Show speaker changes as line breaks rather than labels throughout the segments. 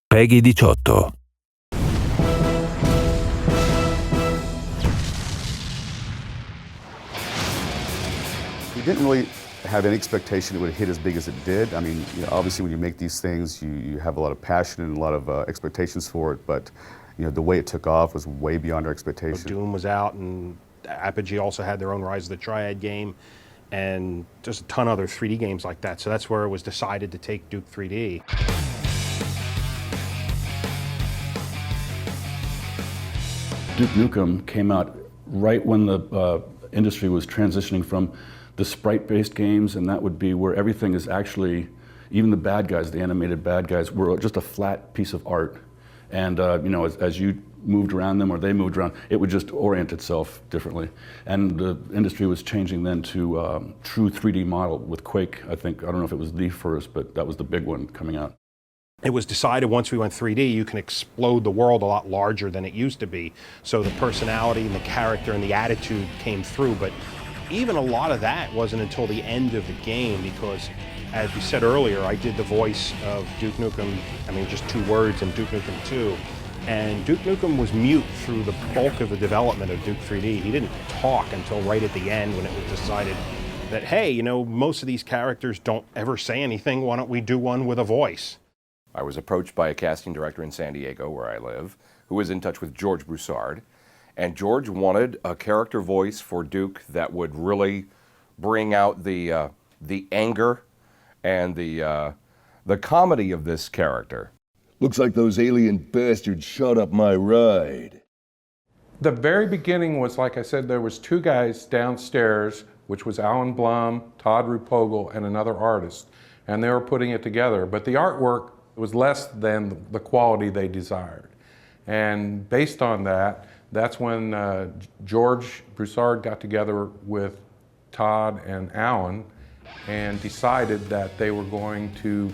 Peggy 18.
We didn't really have any expectation it would hit as big as it did. I mean, obviously when you make these things, you have a lot of passion and a lot of expectations for it, but the way it took off was way beyond our expectations.
Doom was out, and Apogee also had their own Rise of the Triad game, and there's a ton of other 3D games like that. So that's where it was decided to take Duke 3D.
Duke Nukem came out right when the industry was transitioning from the sprite-based games, and that would be where everything is actually, even the bad guys, the animated bad guys, were just a flat piece of art. And as you moved around them or they moved around, it would just orient itself differently. And the industry was changing then to true 3D model with Quake. I don't know if it was the first, but that was the big one coming out.
It was decided once we went 3D, you can explode the world a lot larger than it used to be. So the personality and the character and the attitude came through. But even a lot of that wasn't until the end of the game, because as we said earlier, I did the voice of Duke Nukem, just 2 words in Duke Nukem 2. And Duke Nukem was mute through the bulk of the development of Duke 3D. He didn't talk until right at the end when it was decided that, hey, most of these characters don't ever say anything, why don't we do one with a voice?
I was approached by a casting director in San Diego, where I live, who was in touch with George Broussard. And George wanted a character voice for Duke that would really bring out the anger and the comedy of this character.
Looks like those alien bastards shot up my ride.
The very beginning was, like I said, there was 2 guys downstairs, which was Alan Blum, Todd Rupogel, and another artist. And they were putting it together. But the artwork was less than the quality they desired. And based on that, that's when George Broussard got together with Todd and Alan and decided that they were going to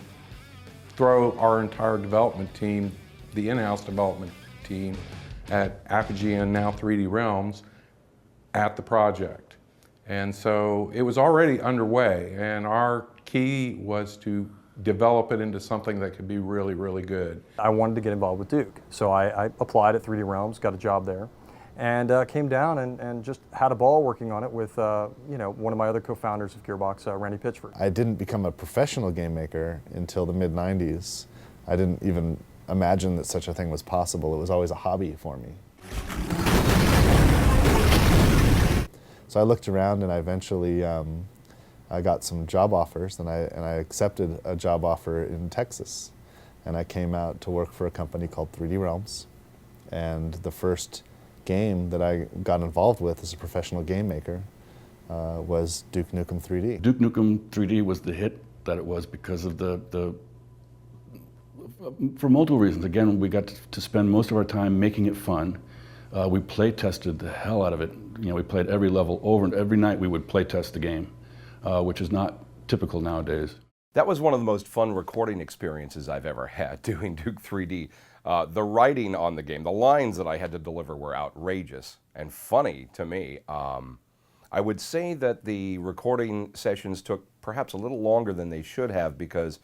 throw our entire development team, the in-house development team at Apogee and now 3D Realms, at the project. And so it was already underway, and our key was to develop it into something that could be really, really good.
I wanted to get involved with Duke, so I applied at 3D Realms, got a job there, and came down and just had a ball working on it with one of my other co-founders of Gearbox, Randy Pitchford.
I didn't become a professional game maker until the mid-90s. I didn't even imagine that such a thing was possible. It was always a hobby for me. So I looked around, and I eventually I got some job offers, and I accepted a job offer in Texas. And I came out to work for a company called 3D Realms. And the first game that I got involved with as a professional game maker was Duke Nukem 3D.
Duke Nukem 3D was the hit that it was because of for multiple reasons. Again, we got to spend most of our time making it fun. We play tested the hell out of it. We played every level over, and every night we would play test the game. Which is not typical nowadays.
That was one of the most fun recording experiences I've ever had, doing Duke 3D. The writing on the game, the lines that I had to deliver were outrageous and funny to me. I would say that the recording sessions took perhaps a little longer than they should have, because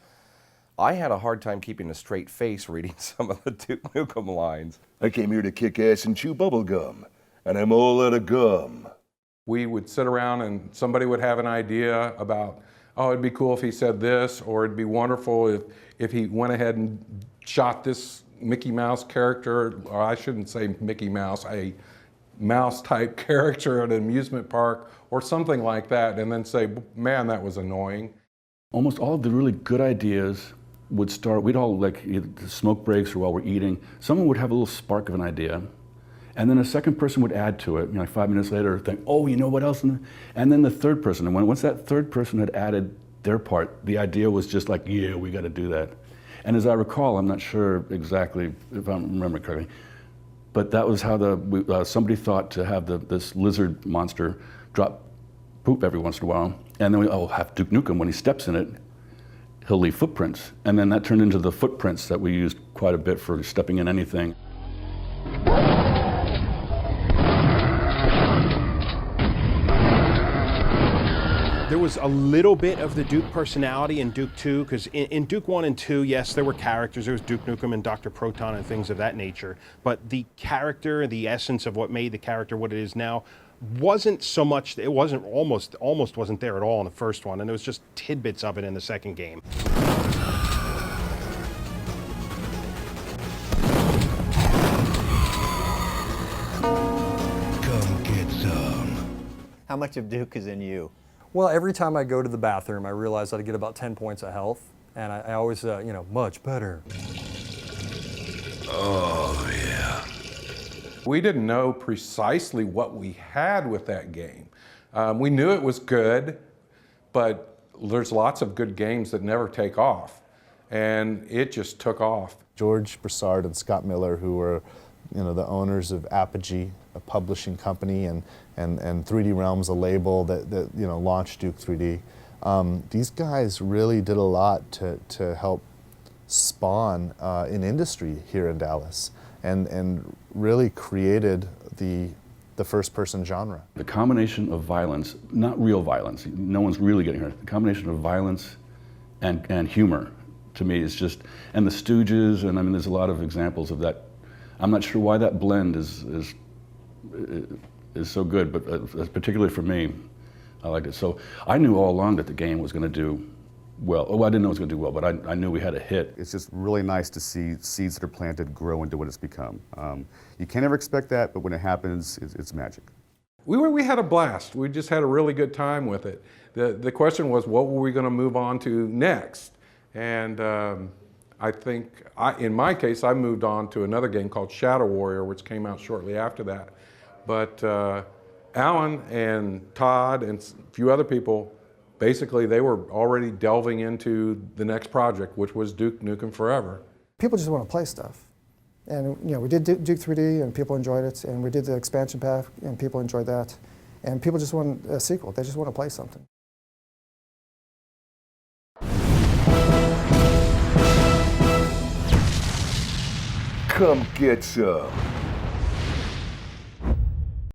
I had a hard time keeping a straight face reading some of the Duke Nukem lines.
I came here to kick ass and chew bubble gum, and I'm all out of gum.
We would sit around and somebody would have an idea about, oh, it'd be cool if he said this, or it'd be wonderful if he went ahead and shot this Mickey Mouse character, or I shouldn't say Mickey Mouse, a mouse-type character at an amusement park, or something like that, and then say, man, that was annoying.
Almost all of the really good ideas would start, we'd all, like, either the smoke breaks or while we're eating, someone would have a little spark of an idea. And then a second person would add to it, 5 minutes later, think, oh, you know what else? And then the third person, and once that third person had added their part, the idea was just like, yeah, we got to do that. And as I recall, I'm not sure exactly if I remember correctly, but that was how somebody thought to have this lizard monster drop poop every once in a while, and then have Duke Nukem, when he steps in it, he'll leave footprints. And then that turned into the footprints that we used quite a bit for stepping in anything.
There was a little bit of the Duke personality in Duke 2, because in Duke 1 and 2, yes, there were characters. There was Duke Nukem and Dr. Proton and things of that nature. But the character, the essence of what made the character what it is now, wasn't so much, it wasn't almost wasn't there at all in the first one. And there was just tidbits of it in the second game.
Come get some.
How much of Duke is in you?
Well, every time I go to the bathroom, I realize that I get about 10 points of health, and I always, much better.
Oh, yeah.
We didn't know precisely what we had with that game. We knew it was good, but there's lots of good games that never take off, and it just took off.
George Broussard and Scott Miller, who were the owners of Apogee, a publishing company, and 3D Realms, a label that launched Duke 3D. These guys really did a lot to help spawn an industry here in Dallas, and really created the first-person genre.
The combination of violence, not real violence, no one's really getting hurt, the combination of violence and humor, to me, is just, and the Stooges, and I mean, there's a lot of examples of that. I'm not sure why that blend is so good, but particularly for me, I liked it. So I knew all along that the game was going to do well. Oh, I didn't know it was going to do well, but I knew we had a hit.
It's just really nice to see seeds that are planted grow into what it's become. You can't ever expect that, but when it happens, it's magic.
We had a blast. We just had a really good time with it. The question was, what were we going to move on to next? And I think, in my case, I moved on to another game called Shadow Warrior, which came out shortly after that. But Alan and Todd and a few other people, basically they were already delving into the next project, which was Duke Nukem Forever.
People just want to play stuff. And we did Duke 3D and people enjoyed it, and we did the expansion pack and people enjoyed that. And people just want a sequel, they just want to play something.
Come get some.